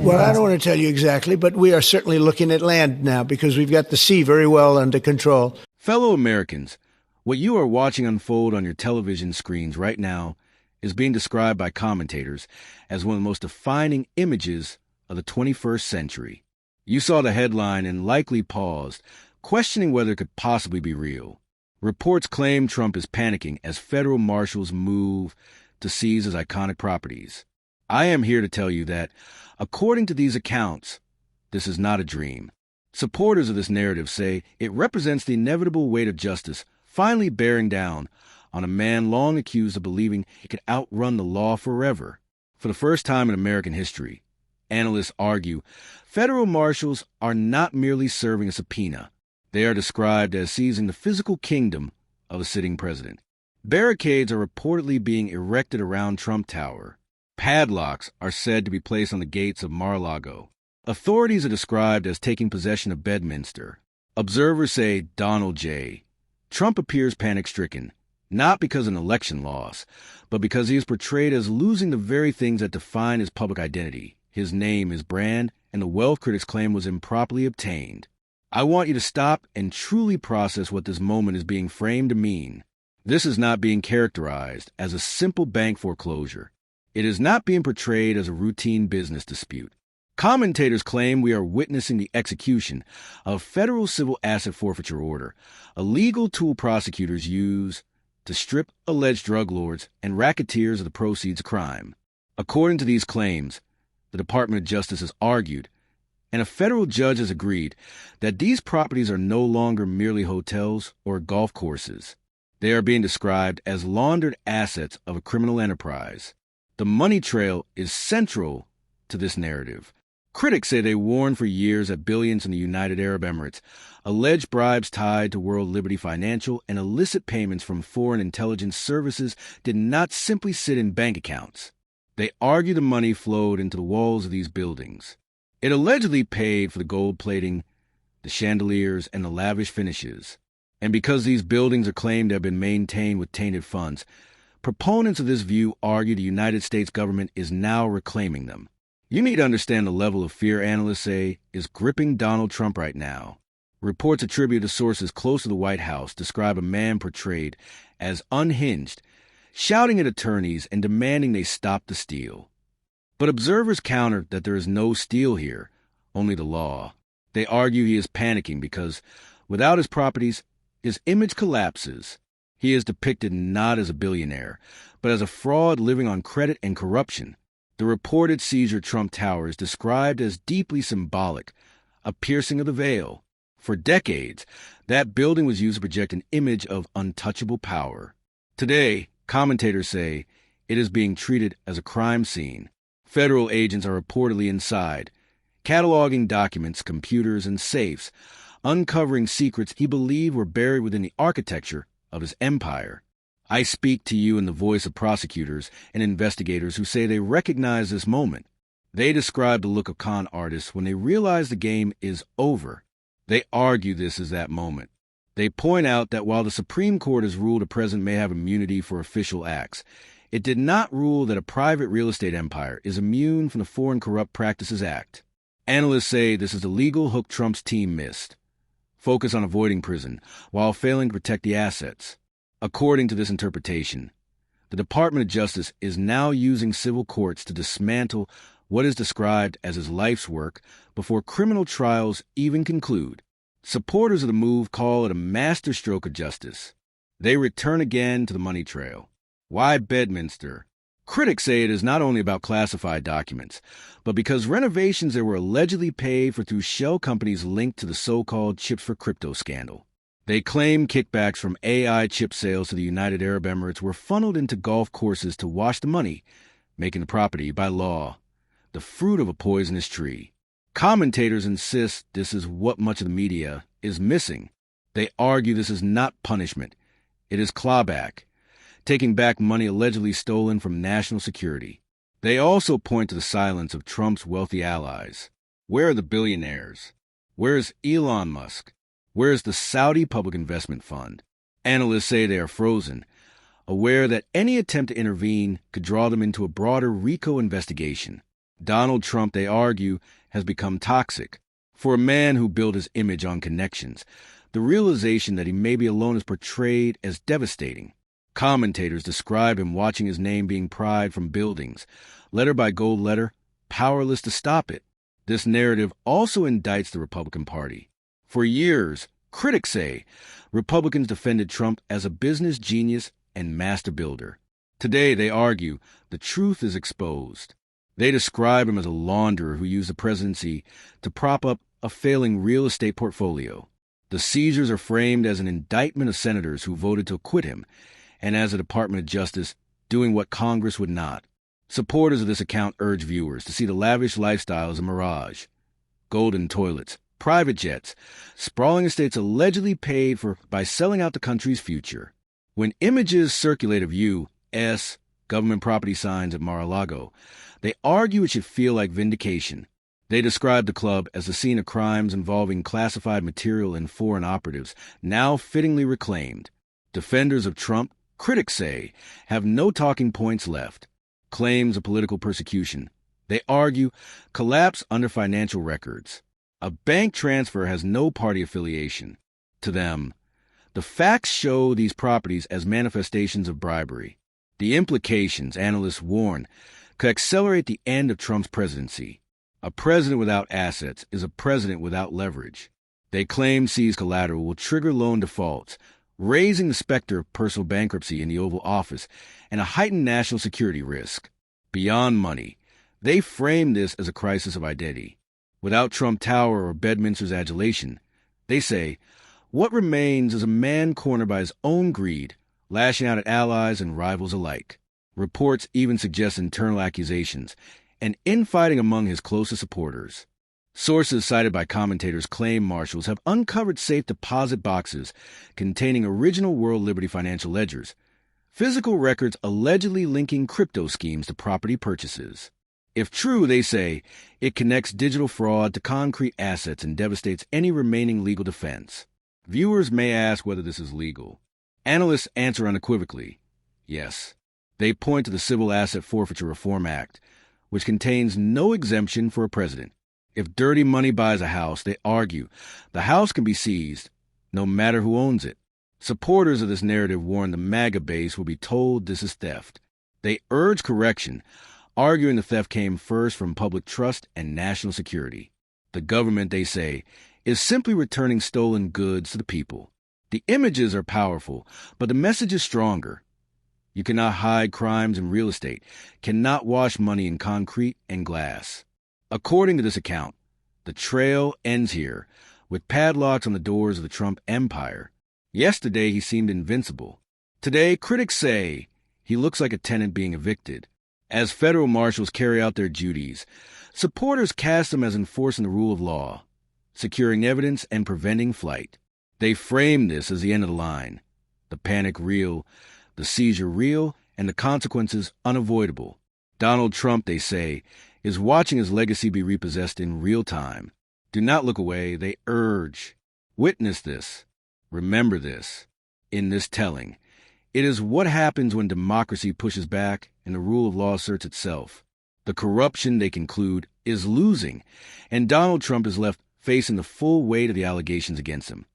Well, I don't want to tell you exactly, but we are certainly looking at land now because we've got the sea very well under control. Fellow Americans, what you are watching unfold on your television screens right now is being described by commentators as one of the most defining images of the 21st century. You saw the headline and likely paused, questioning whether it could possibly be real. Reports claim Trump is panicking as federal marshals move to seize his iconic properties. I am here to tell you that, according to these accounts, this is not a dream. Supporters of this narrative say it represents the inevitable weight of justice finally bearing down on a man long accused of believing he could outrun the law forever. For the first time in American history, analysts argue federal marshals are not merely serving a subpoena. They are described as seizing the physical kingdom of a sitting president. Barricades are reportedly being erected around Trump Tower. Padlocks are said to be placed on the gates of Mar-a-Lago. Authorities are described as taking possession of Bedminster. Observers say Donald J. Trump appears panic-stricken, not because of an election loss, but because he is portrayed as losing the very things that define his public identity, his name, his brand, and the wealth critics claim was improperly obtained. I want you to stop and truly process what this moment is being framed to mean. This is not being characterized as a simple bank foreclosure. It is not being portrayed as a routine business dispute. Commentators claim we are witnessing the execution of a federal civil asset forfeiture order, a legal tool prosecutors use to strip alleged drug lords and racketeers of the proceeds of crime. According to these claims, the Department of Justice has argued, and a federal judge has agreed, that these properties are no longer merely hotels or golf courses. They are being described as laundered assets of a criminal enterprise. The money trail is central to this narrative. Critics say they warned for years that billions in the United Arab Emirates, alleged bribes tied to World Liberty Financial, and illicit payments from foreign intelligence services did not simply sit in bank accounts. They argue the money flowed into the walls of these buildings. It allegedly paid for the gold plating, the chandeliers, and the lavish finishes. And because these buildings are claimed to have been maintained with tainted funds, proponents of this view argue the United States government is now reclaiming them. You need to understand the level of fear analysts say is gripping Donald Trump right now. Reports attributed to sources close to the White House describe a man portrayed as unhinged, shouting at attorneys and demanding they stop the steal. But observers counter that there is no steal here, only the law. They argue he is panicking because, without his properties, his image collapses. He is depicted not as a billionaire, but as a fraud living on credit and corruption. The reported seizure of Trump Tower is described as deeply symbolic, a piercing of the veil. For decades, that building was used to project an image of untouchable power. Today, commentators say it is being treated as a crime scene. Federal agents are reportedly inside, cataloging documents, computers, and safes, uncovering secrets he believed were buried within the architecture of his empire. I speak to you in the voice of prosecutors and investigators who say they recognize this moment. They describe the look of con artists when they realize the game is over. They argue this is that moment. They point out that while the Supreme Court has ruled a president may have immunity for official acts, it did not rule that a private real estate empire is immune from the Foreign Corrupt Practices Act. Analysts say this is the legal hook Trump's team missed. Focus on avoiding prison while failing to protect the assets. According to this interpretation, the Department of Justice is now using civil courts to dismantle what is described as his life's work before criminal trials even conclude. Supporters of the move call it a masterstroke of justice. They return again to the money trail. Why Bedminster? Critics say it is not only about classified documents, but because renovations that were allegedly paid for through shell companies linked to the so-called Chips for Crypto scandal. They claim kickbacks from AI chip sales to the United Arab Emirates were funneled into golf courses to wash the money, making the property, by law, the fruit of a poisonous tree. Commentators insist this is what much of the media is missing. They argue this is not punishment. It is clawback, taking back money allegedly stolen from national security. They also point to the silence of Trump's wealthy allies. Where are the billionaires? Where is Elon Musk? Where is the Saudi Public Investment Fund? Analysts say they are frozen, aware that any attempt to intervene could draw them into a broader RICO investigation. Donald Trump, they argue, has become toxic. For a man who built his image on connections, the realization that he may be alone is portrayed as devastating. Commentators describe him watching his name being pried from buildings, letter by gold letter, powerless to stop it. This narrative also indicts the Republican Party. For years, critics say Republicans defended Trump as a business genius and master builder. Today, they argue the truth is exposed. They describe him as a launderer who used the presidency to prop up a failing real estate portfolio. The seizures are framed as an indictment of senators who voted to acquit him, and as a Department of Justice doing what Congress would not. Supporters of this account urge viewers to see the lavish lifestyle as a mirage. Golden toilets, private jets, sprawling estates allegedly paid for by selling out the country's future. When images circulate of U.S. government property signs at Mar-a-Lago, they argue it should feel like vindication. They describe the club as the scene of crimes involving classified material and foreign operatives, now fittingly reclaimed. Defenders of Trump, critics say, have no talking points left. Claims of political persecution, they argue, collapse under financial records. A bank transfer has no party affiliation. To them, the facts show these properties as manifestations of bribery. The implications, analysts warn, could accelerate the end of Trump's presidency. A president without assets is a president without leverage. They claim seized collateral will trigger loan defaults, raising the specter of personal bankruptcy in the Oval Office and a heightened national security risk. Beyond money, they frame this as a crisis of identity. Without Trump Tower or Bedminster's adulation, they say, what remains is a man cornered by his own greed, lashing out at allies and rivals alike. Reports even suggest internal accusations and infighting among his closest supporters. Sources cited by commentators claim Marshals have uncovered safe deposit boxes containing original World Liberty financial ledgers, physical records allegedly linking crypto schemes to property purchases. If true, they say, it connects digital fraud to concrete assets and devastates any remaining legal defense. Viewers may ask whether this is legal. Analysts answer unequivocally, yes. They point to the Civil Asset Forfeiture Reform Act, which contains no exemption for a president. If dirty money buys a house, they argue, the house can be seized, no matter who owns it. Supporters of this narrative warn the MAGA base will be told this is theft. They urge correction, arguing the theft came first from public trust and national security. The government, they say, is simply returning stolen goods to the people. The images are powerful, but the message is stronger. You cannot hide crimes in real estate, cannot wash money in concrete and glass. According to this account, the trail ends here, with padlocks on the doors of the Trump empire. Yesterday, he seemed invincible. Today, critics say he looks like a tenant being evicted. As federal marshals carry out their duties, supporters cast him as enforcing the rule of law, securing evidence and preventing flight. They frame this as the end of the line. The panic real, the seizure real, and the consequences unavoidable. Donald Trump, they say, is watching his legacy be repossessed in real time. Do not look away, they urge. Witness this. Remember this. In this telling, it is what happens when democracy pushes back and the rule of law asserts itself. The corruption, they conclude, is losing, and Donald Trump is left facing the full weight of the allegations against him.